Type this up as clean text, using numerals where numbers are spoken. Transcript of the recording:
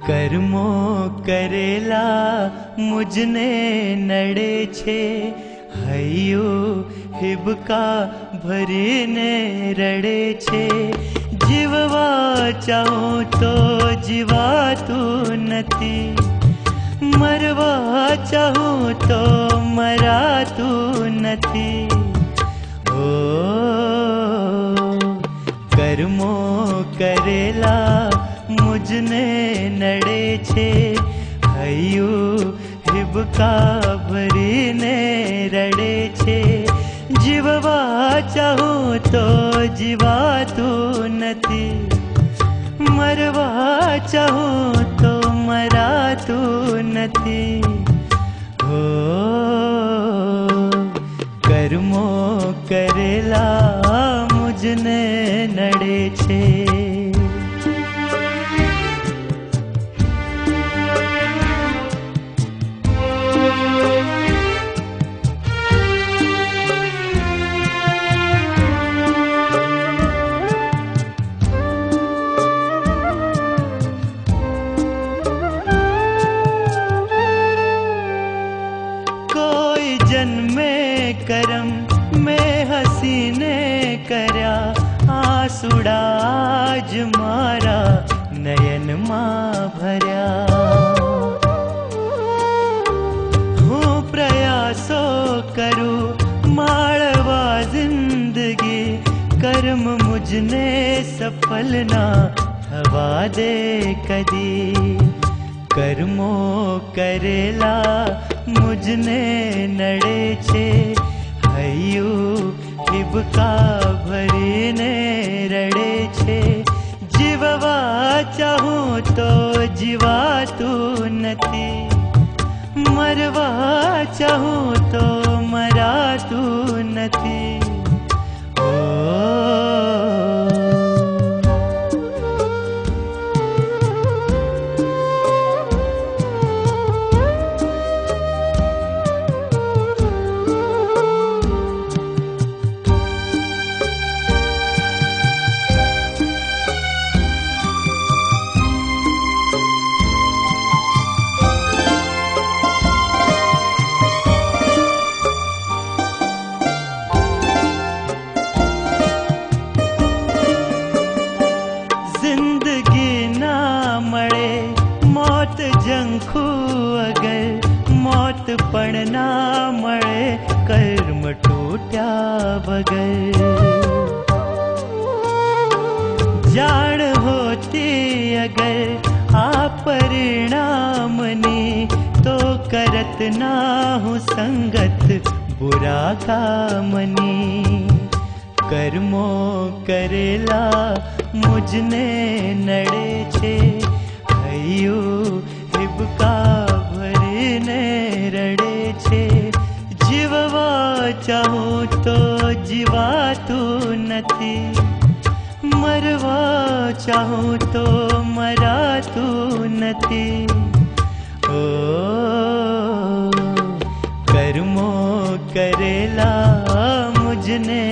કર્મો કરેલા મુજને નડે છે, હૈયું હિબકા ભરીને રડે છે। જીવવા ચાહું તો જીવાતું નથી, મરવા ચાહું તો મરાતું નથી। ઓ કર્મો કરેલા મુજને નડે છે, હૈયું હિબકા ભરીને રડે છે। જીવવા ચાહું તો જીવાતું નથી, મરવા ચાહું તો મરાતું નથી। હો કર્મો કરેલા મુજને નડે છે। जन्मे करम में हसीने कर्या, आंसुड़ा ज मारा नयन માં ભર્યા। હું પ્રયાસો કરું માળવા જિંદગી, કર્મ મુજને સફલ ના થવા દે કદી। કર્મો કરેલા મુજને નડે છે, હૈયું હિબકા ભરીને રડે છે। જીવવા ચાહું તો જીવાતું નથી, મરવા ચાહું તો મરાતું નથી। ઓ જંખું અગર મોત પણ ના મળે, કર્મ તૂટ્યા વગર। જાણ હોતી અગર આ પરિણામની, તો કરત ના હું સંગત બુરા કામની। કર્મો કરેલા મુજને નડે છે, હૈયું હિબકા ભરીને રડે છે। જીવવા ચાહું તો જીવાતું નથી, મરવા ચાહું તો મરાતું નથી। ઓ કર્મો કરેલા મુજને